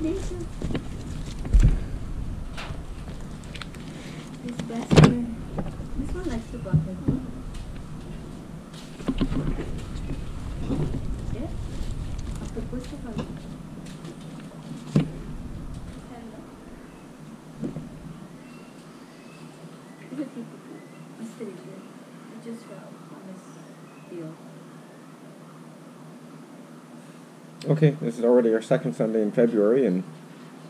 This basket. This one likes to bucket. Yeah? After push the color. Just on this deal. Okay, this is already our second Sunday in February, and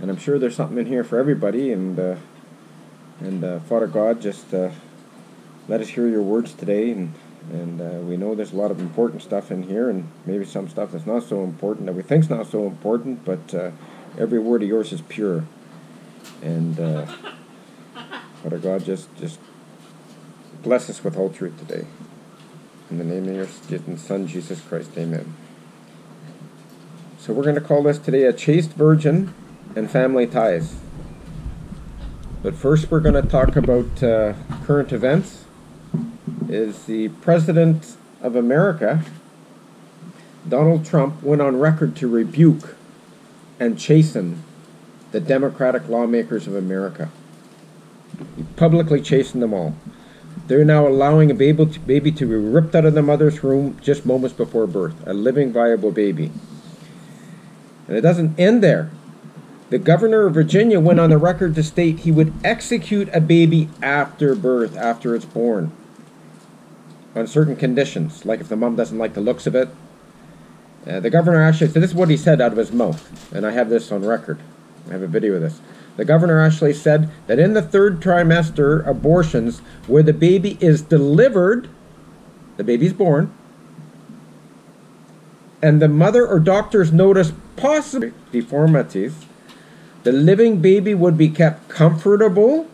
I'm sure there's something in here for everybody. And Father God, just let us hear your words today, and we know there's a lot of important stuff in here, and maybe some stuff that's not so important that we think's not so important, but every word of yours is pure. And Father God, just bless us with all truth today. In the name of your Son, Jesus Christ, amen. So we're going to call this today A Chaste Virgin and Family Ties. But first we're going to talk about current events. Is the President of America, Donald Trump, went on record to rebuke and chasten the Democratic lawmakers of America. He publicly chastened them all. They're now allowing a baby to be ripped out of the mother's womb just moments before birth, a living, viable baby. And it doesn't end there. The governor of Virginia went on the record to state he would execute a baby after birth, after it's born, on certain conditions, like if the mom doesn't like the looks of it. The governor actually, so this is what he said out of his mouth, and I have this on record. I have a video of this. The governor actually said that in the third trimester abortions, where the baby is delivered, the baby's born, and the mother or doctors notice possible deformities, the living baby would be kept comfortable.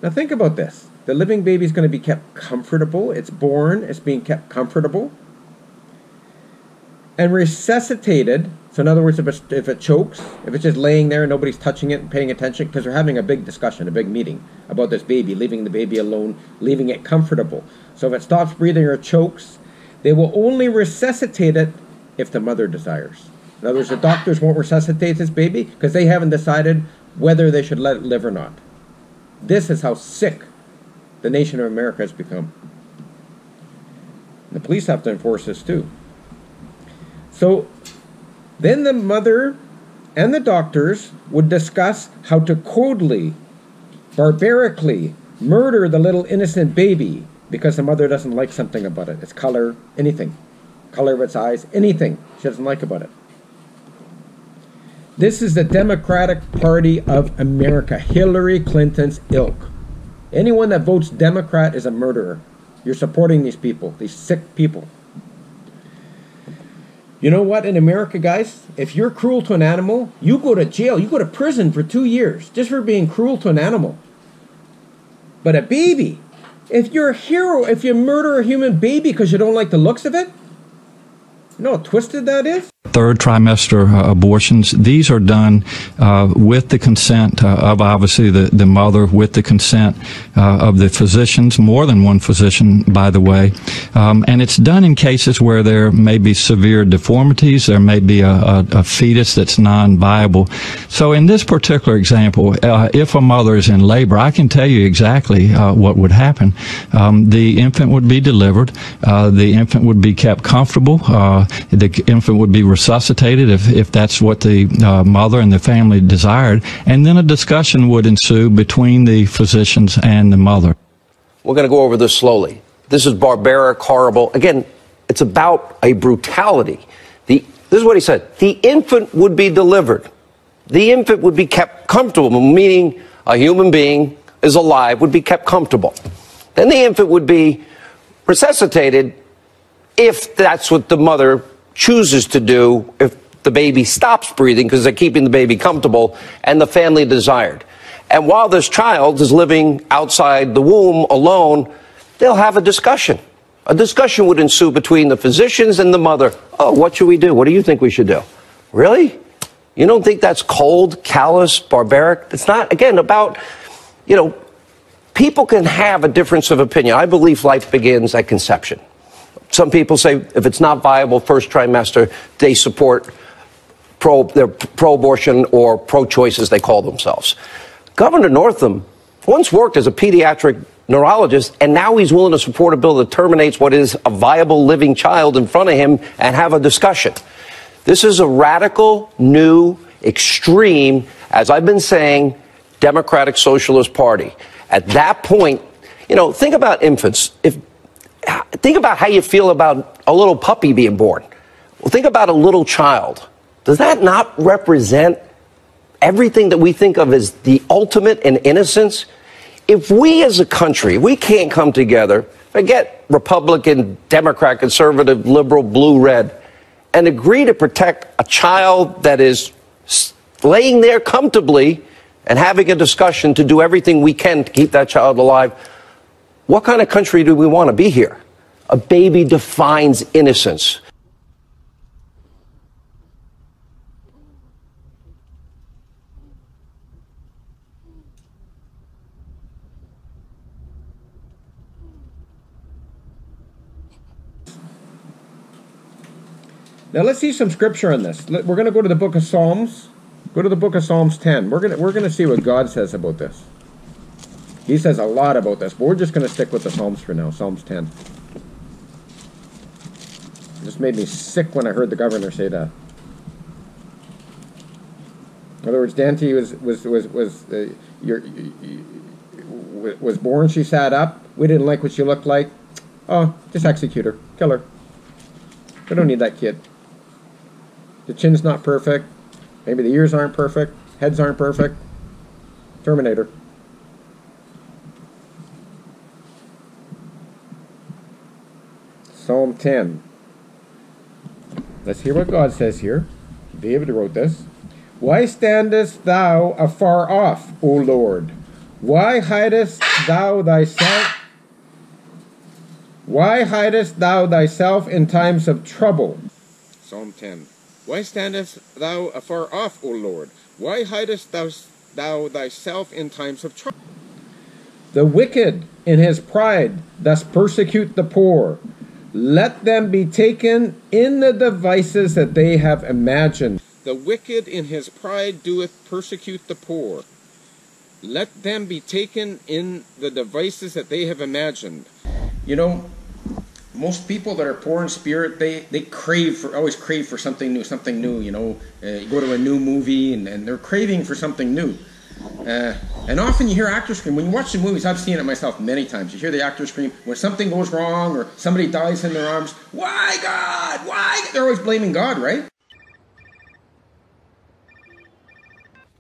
Now think about this. The living baby is going to be kept comfortable. It's born. It's being kept comfortable. And resuscitated. So in other words, if it chokes, if it's just laying there and nobody's touching it and paying attention, because they're having a big discussion, a big meeting about this baby, leaving the baby alone, leaving it comfortable. So if it stops breathing or chokes, they will only resuscitate it if the mother desires. In other words, the doctors won't resuscitate this baby because they haven't decided whether they should let it live or not. This is how sick the nation of America has become. The police have to enforce this too. So then the mother and the doctors would discuss how to coldly, barbarically murder the little innocent baby because the mother doesn't like something about it. Its color, anything. Color of its eyes, anything she doesn't like about it. This is the Democratic Party of America, Hillary Clinton's ilk. Anyone that votes Democrat is a murderer. You're supporting these people, these sick people. You know what, in America, guys, if you're cruel to an animal, you go to jail, you go to prison for 2 years just for being cruel to an animal. But a baby, if you're a hero, if you murder a human baby because you don't like the looks of it, you know how twisted that is? Third trimester abortions, these are done with the consent of obviously the mother, with the consent of the physicians, more than one physician, by the way. And it's done in cases where there may be severe deformities, there may be a fetus that's non-viable. So in this particular example, if a mother is in labor, I can tell you exactly what would happen. The infant would be delivered, the infant would be kept comfortable, the infant would be resuscitated if that's what the mother and the family desired, and then a discussion would ensue between the physicians and the mother. We're going to go over this slowly. This is barbaric, horrible. Again, it's about a brutality. This is what he said. The infant would be delivered. The infant would be kept comfortable, meaning a human being is alive, would be kept comfortable. Then the infant would be resuscitated if that's what the mother chooses to do, if the baby stops breathing because they're keeping the baby comfortable and the family desired. And while this child is living outside the womb alone, they'll have a discussion. A discussion would ensue between the physicians and the mother. Oh, what should we do? What do you think we should do? Really? You don't think that's cold, callous, barbaric? It's not, again, about, you know, people can have a difference of opinion. I believe life begins at conception. Some people say if it's not viable first trimester, they support they're pro-abortion or pro-choice as they call themselves. Governor Northam once worked as a pediatric neurologist, and now he's willing to support a bill that terminates what is a viable living child in front of him and have a discussion. This is a radical, new, extreme, as I've been saying, Democratic Socialist Party. At that point, you know, think about infants. Think about how you feel about a little puppy being born. Well, think about a little child. Does that not represent everything that we think of as the ultimate in innocence? If we as a country, we can't come together, forget Republican, Democrat, conservative, liberal, blue, red, and agree to protect a child that is laying there comfortably and having a discussion to do everything we can to keep that child alive, what kind of country do we want to be here? A baby defines innocence. Now let's see some scripture on this. We're going to go to the book of Psalms. Go to the book of Psalms 10. We're going to see what God says about this. He says a lot about this, but we're just going to stick with the Psalms for now. Psalms 10. It just made me sick when I heard the governor say that. In other words, Dante was born. She sat up. We didn't like what she looked like. Oh, just execute her, kill her. We don't need that kid. The chin's not perfect. Maybe the ears aren't perfect. Heads aren't perfect. Terminator. Psalm 10. Let's hear what God says here. David wrote this. Why standest thou afar off, O Lord? Why hidest thou thyself? Why hidest thou thyself in times of trouble? Psalm 10. Why standest thou afar off, O Lord? Why hidest thou thyself in times of trouble? The wicked in his pride doth persecute the poor. Let them be taken in the devices that they have imagined. The wicked in his pride doeth persecute the poor. Let them be taken in the devices that they have imagined. You know, most people that are poor in spirit, they always crave for something new, you know. You go to a new movie and they're craving for something new. And often you hear actors scream. When you watch the movies, I've seen it myself many times. You hear the actors scream when something goes wrong or somebody dies in their arms. Why, God? Why? They're always blaming God, right?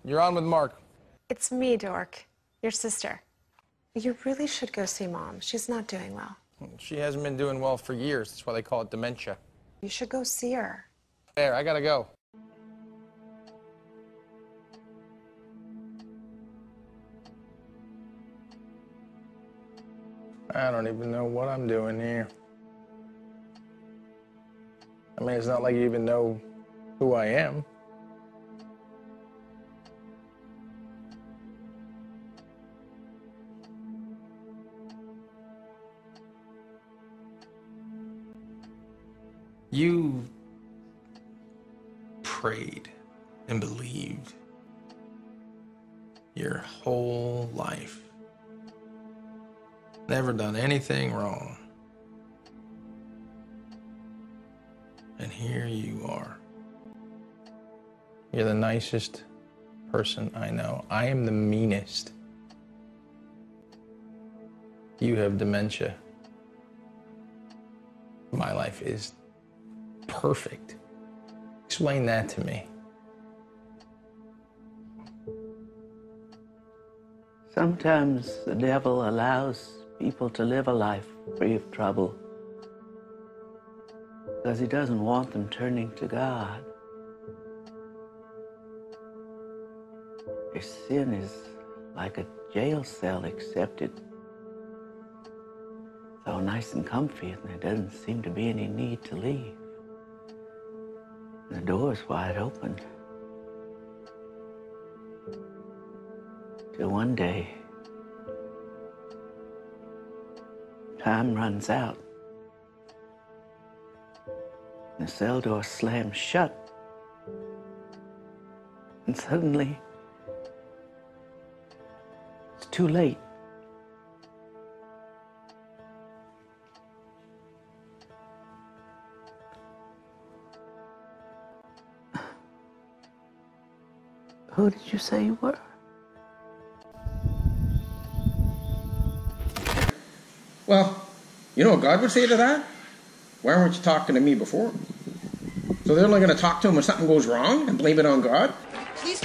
You're on with Mark. It's me, Dork, your sister. You really should go see Mom. She's not doing well. She hasn't been doing well for years. That's why they call it dementia. You should go see her. There, I gotta go. I don't even know what I'm doing here. I mean, it's not like you even know who I am. You prayed and believed your whole life. Never done anything wrong. And here you are. You're the nicest person I know. I am the meanest. You have dementia. My life is perfect. Explain that to me. Sometimes the devil allows people to live a life free of trouble because he doesn't want them turning to God. Their sin is like a jail cell, except it's so nice and comfy and there doesn't seem to be any need to leave. The door's wide open. Till one day, time runs out. The cell door slams shut. And suddenly, it's too late. Who did you say you were? Well, you know what God would say to that? Why weren't you talking to me before? So they're only going to talk to him when something goes wrong and blame it on God? Please.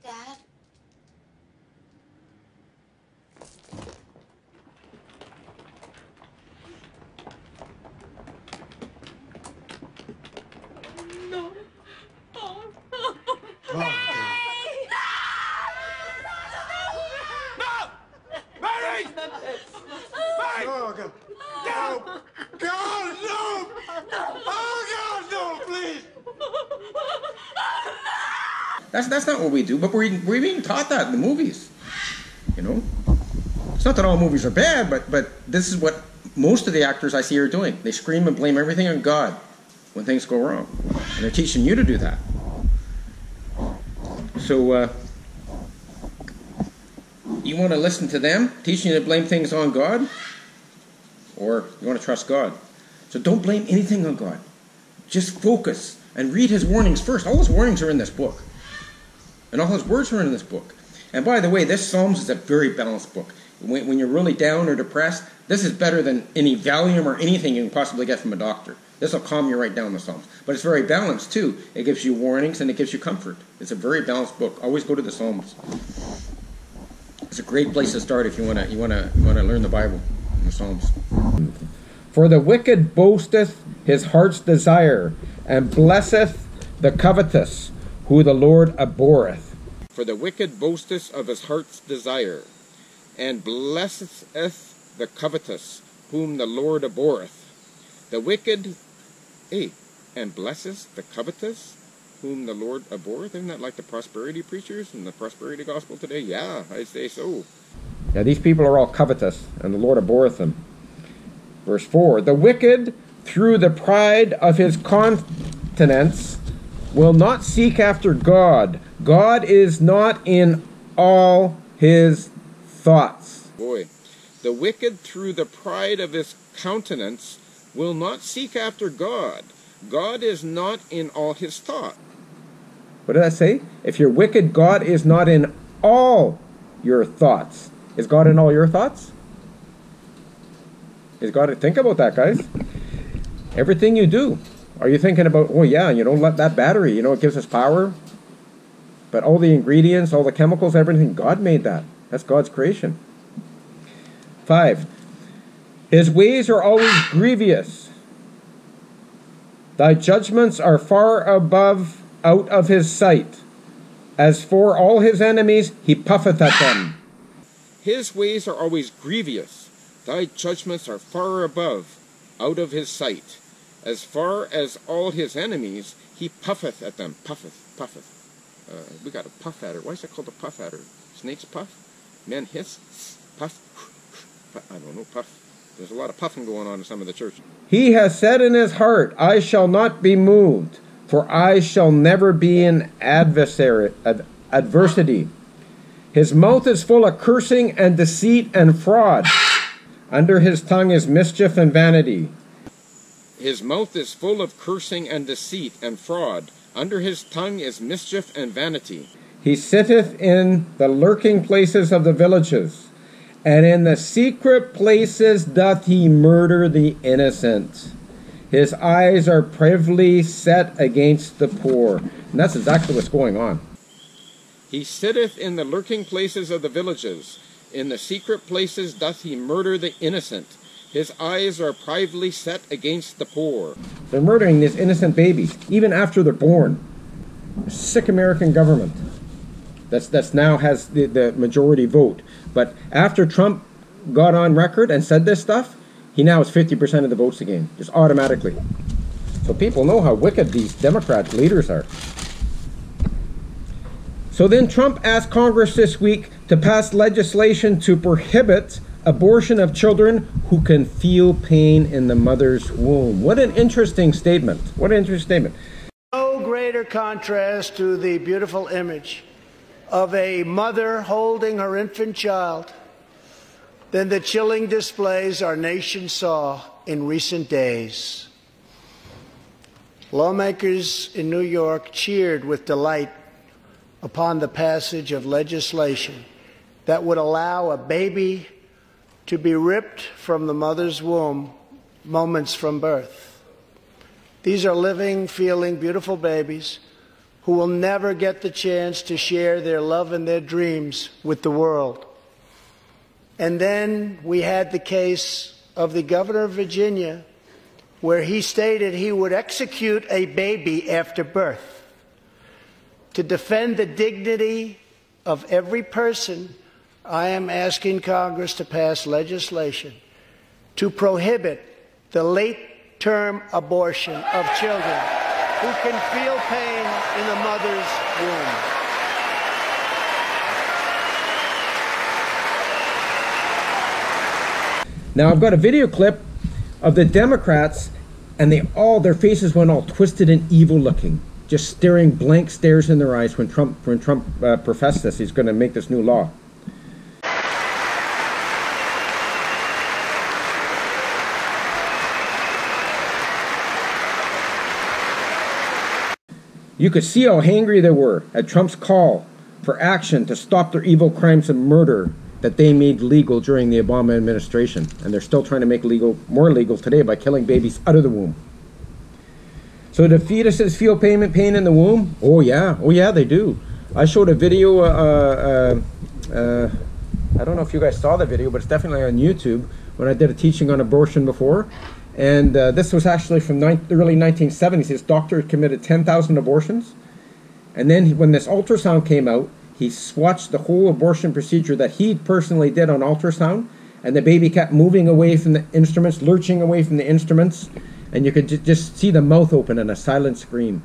Dad? No. Oh, no. No! Mary! Mary! Oh, God. No! God, no! Oh, God, no, please! That's not what we do, but we're being taught that in the movies. You know? It's not that all movies are bad, but this is what most of the actors I see are doing. They scream and blame everything on God when things go wrong. And they're teaching you to do that. So, you want to listen to them, teaching you to blame things on God? Or you want to trust God? So don't blame anything on God. Just focus and read his warnings first. All his warnings are in this book. And all his words are in this book. And by the way, this Psalms is a very balanced book. When you're really down or depressed, this is better than any Valium or anything you can possibly get from a doctor. This will calm you right down, the Psalms. But it's very balanced too. It gives you warnings and it gives you comfort. It's a very balanced book. Always go to the Psalms. It's a great place to start if you want to learn the Bible, the Psalms. For the wicked boasteth his heart's desire, and blesseth the covetous, who the Lord abhorreth. For the wicked boasteth of his heart's desire, and blesseth the covetous, whom the Lord abhorreth. The wicked, and blesses the covetous, whom the Lord abhorreth. Isn't that like the prosperity preachers and the prosperity gospel today? Yeah, I say so. Yeah, these people are all covetous, and the Lord abhorreth them. Verse 4, the wicked, through the pride of his countenance, will not seek after God. God is not in all his thoughts. Boy, the wicked, through the pride of his countenance, will not seek after God. God is not in all his thought. What did I say? If you're wicked, God is not in all your thoughts. Is God in all your thoughts? Is God? Think about that, guys. Everything you do. Are you thinking about, oh yeah, you know, let that battery, you know, it gives us power. But all the ingredients, all the chemicals, everything, God made that. That's God's creation. 5. His ways are always grievous. Thy judgments are far above out of his sight. As for all his enemies, he puffeth at them. His ways are always grievous. Thy judgments are far above out of his sight. As far as all his enemies, he puffeth at them. Puffeth. We got a puff adder. Why is it called a puff adder? Snakes puff? Men hiss? Puff? I don't know, puff. There's a lot of puffing going on in some of the church. He has said in his heart, I shall not be moved, for I shall never be in adversity. His mouth is full of cursing and deceit and fraud. Under his tongue is mischief and vanity. His mouth is full of cursing and deceit and fraud. Under his tongue is mischief and vanity. He sitteth in the lurking places of the villages, and in the secret places doth he murder the innocent. His eyes are privily set against the poor. And that's exactly what's going on. He sitteth in the lurking places of the villages. In the secret places doth he murder the innocent. His eyes are privately set against the poor. They're murdering these innocent babies, even after they're born. A sick American government that's now has the majority vote. But after Trump got on record and said this stuff, he now has 50% of the votes again, just automatically. So people know how wicked these Democrat leaders are. So then Trump asked Congress this week to pass legislation to prohibit abortion of children who can feel pain in the mother's womb. What an interesting statement. What an interesting statement. No greater contrast to the beautiful image of a mother holding her infant child than the chilling displays our nation saw in recent days. Lawmakers in New York cheered with delight upon the passage of legislation that would allow a baby to be ripped from the mother's womb moments from birth. These are living, feeling, beautiful babies who will never get the chance to share their love and their dreams with the world. And then we had the case of the governor of Virginia, where he stated he would execute a baby after birth. To defend the dignity of every person, I am asking Congress to pass legislation to prohibit the late-term abortion of children who can feel pain in the mother's womb. Now I've got a video clip of the Democrats, and their faces went all twisted and evil looking, just staring blank stares in their eyes when Trump professed this. He's going to make this new law. You could see how angry they were at Trump's call for action to stop their evil crimes of murder that they made legal during the Obama administration. And they're still trying to make more legal today by killing babies out of the womb. So do fetuses feel pain in the womb? Oh yeah, they do. I showed a video, I don't know if you guys saw the video, but it's definitely on YouTube, when I did a teaching on abortion before. And this was actually from the early 1970s. His doctor had committed 10,000 abortions. And then when this ultrasound came out, he swatched the whole abortion procedure that he personally did on ultrasound. And the baby kept moving away from the instruments, lurching away from the instruments. And you could just see the mouth open and a silent scream.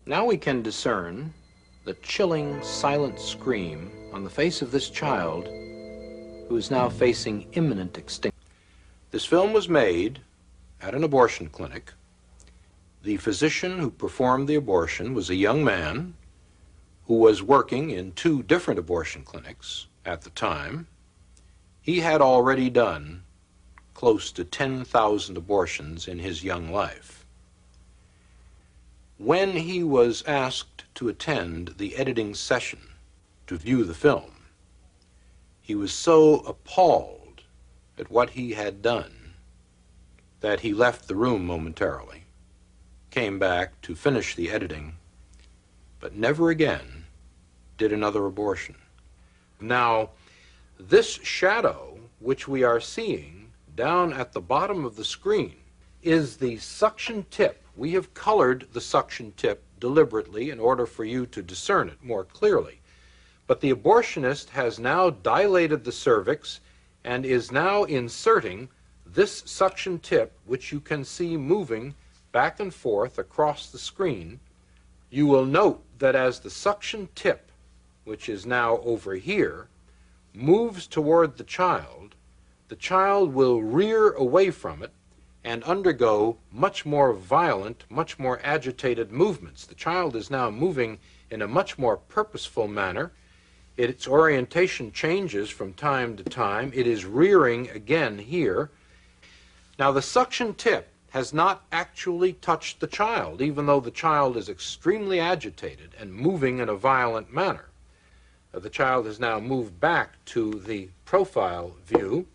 Now we can discern the chilling, silent scream on the face of this child who is now facing imminent extinction. This film was made at an abortion clinic. The physician who performed the abortion was a young man who was working in 2 different abortion clinics at the time. He had already done close to 10,000 abortions in his young life. When he was asked to attend the editing session to view the film, he was so appalled at what he had done that he left the room momentarily, came back to finish the editing, but never again did another abortion. Now, this shadow, which we are seeing down at the bottom of the screen, is the suction tip. We have colored the suction tip deliberately in order for you to discern it more clearly. But the abortionist has now dilated the cervix and is now inserting this suction tip, which you can see moving back and forth across the screen. You will note that as the suction tip, which is now over here, moves toward the child will rear away from it and undergo much more violent, much more agitated movements. The child is now moving in a much more purposeful manner. Its orientation changes from time to time. It is rearing again here. Now, the suction tip has not actually touched the child, even though the child is extremely agitated and moving in a violent manner. The child has now moved back to the profile view,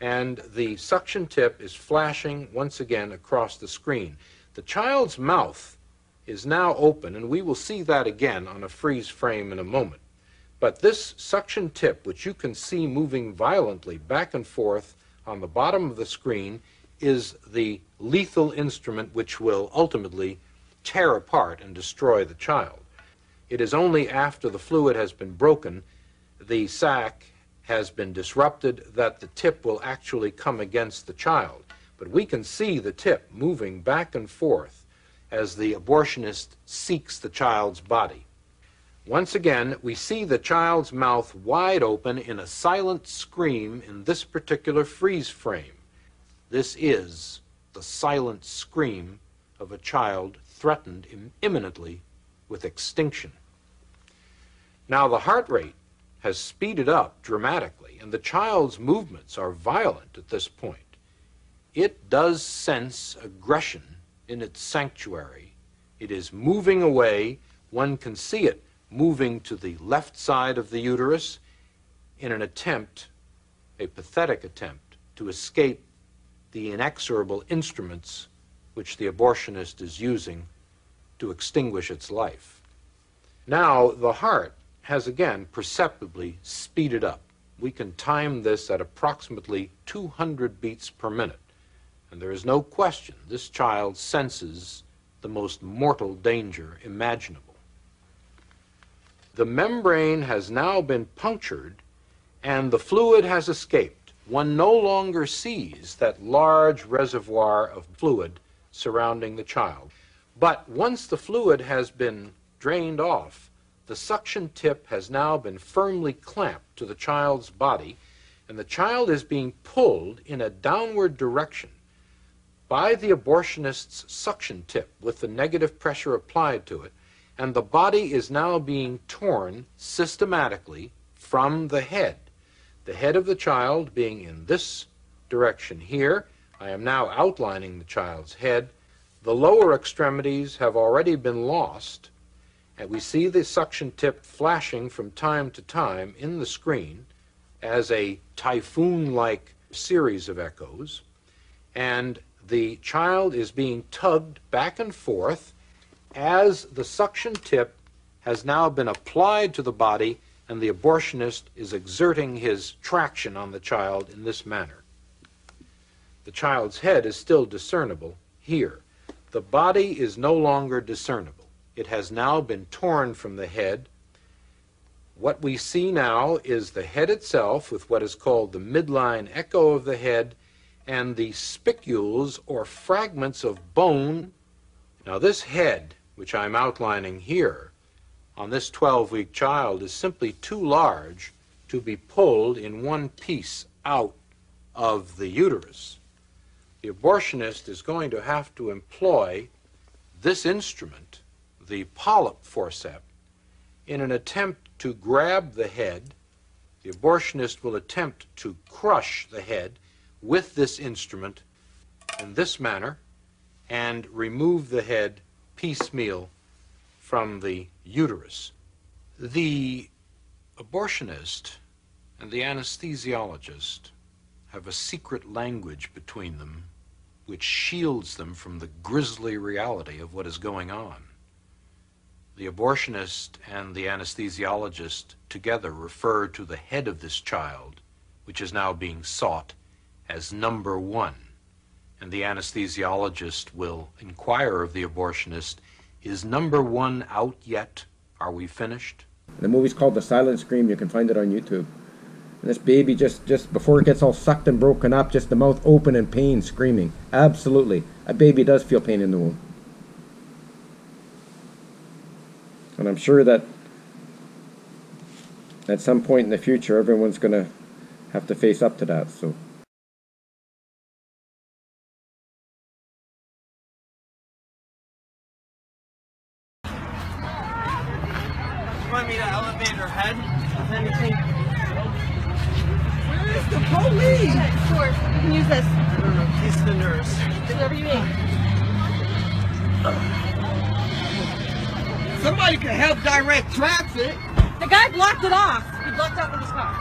and the suction tip is flashing once again across the screen. The child's mouth is now open, and we will see that again on a freeze frame in a moment. But this suction tip, which you can see moving violently back and forth on the bottom of the screen, is the lethal instrument which will ultimately tear apart and destroy the child. It is only after the fluid has been broken, the sac has been disrupted, that the tip will actually come against the child. But we can see the tip moving back and forth as the abortionist seeks the child's body. Once again, we see the child's mouth wide open in a silent scream in this particular freeze frame. This is the silent scream of a child threatened imminently with extinction. Now the heart rate has speeded up dramatically, and the child's movements are violent at this point. It does sense aggression in its sanctuary. It is moving away. One can see it moving to the left side of the uterus in an attempt, a pathetic attempt, to escape the inexorable instruments which the abortionist is using to extinguish its life. Now, the heart has again perceptibly speeded up. We can time this at approximately 200 beats per minute. And there is no question this child senses the most mortal danger imaginable. The membrane has now been punctured and the fluid has escaped. One no longer sees that large reservoir of fluid surrounding the child. But once the fluid has been drained off, the suction tip has now been firmly clamped to the child's body, and the child is being pulled in a downward direction by the abortionist's suction tip with the negative pressure applied to it, and the body is now being torn systematically from the head of the child being in this direction here. I am now outlining the child's head. The lower extremities have already been lost, and we see the suction tip flashing from time to time in the screen as a typhoon-like series of echoes, and the child is being tugged back and forth as the suction tip has now been applied to the body, and the abortionist is exerting his traction on the child in this manner. The child's head is still discernible here. The body is no longer discernible. It has now been torn from the head. What we see now is the head itself with what is called the midline echo of the head and the spicules or fragments of bone. Now this head, which I'm outlining here, on this 12-week child is simply too large to be pulled in one piece out of the uterus. The abortionist is going to have to employ this instrument, the polyp forceps, in an attempt to grab the head. The abortionist will attempt to crush the head with this instrument in this manner and remove the head piecemeal from the uterus. The abortionist and the anesthesiologist have a secret language between them which shields them from the grisly reality of what is going on. The abortionist and the anesthesiologist together refer to the head of this child, which is now being sought, as number one. And the anesthesiologist will inquire of the abortionist, is number one out yet? Are we finished? The movie's called The Silent Scream. You can find it on YouTube. And this baby just before it gets all sucked and broken up, just the mouth open in pain, screaming. Absolutely. A baby does feel pain in the womb. And I'm sure that at some point in the future, everyone's going to have to face up to that. So. You want me to elevate her head? If anything. Where is the police? Sure, you can use this. I don't know, he's the nurse. Whatever you need. Somebody can help direct traffic. The guy blocked it off. He blocked out with his car.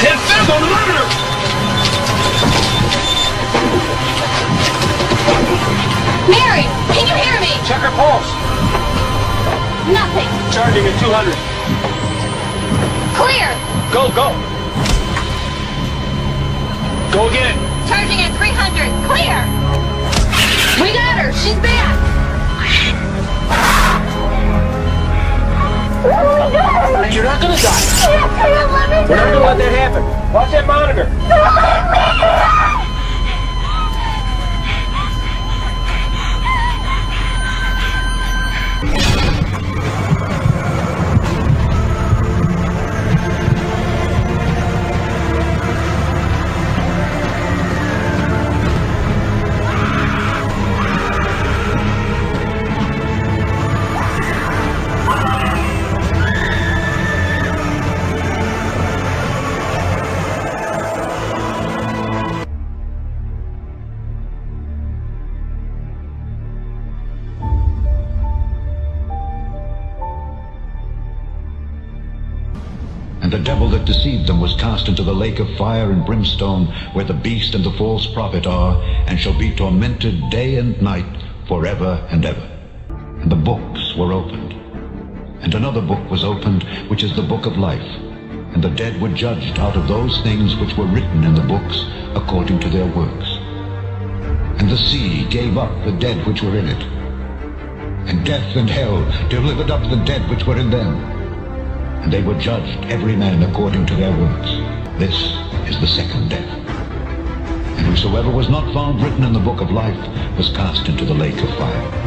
It's on the murder! Mary, can you hear me? Check her pulse. Nothing. Charging at 200. Clear! Go, go! Go again! Charging at 300. Clear! We got her! She's back! You're not gonna die! We're not gonna let that happen! Watch that monitor! And the devil that deceived them was cast into the lake of fire and brimstone, where the beast and the false prophet are, and shall be tormented day and night forever and ever. And the books were opened. And another book was opened, which is the book of life. And the dead were judged out of those things which were written in the books, according to their works. And the sea gave up the dead which were in it. And death and hell delivered up the dead which were in them. And they were judged, every man according to their works. This is the second death. And whosoever was not found written in the book of life was cast into the lake of fire.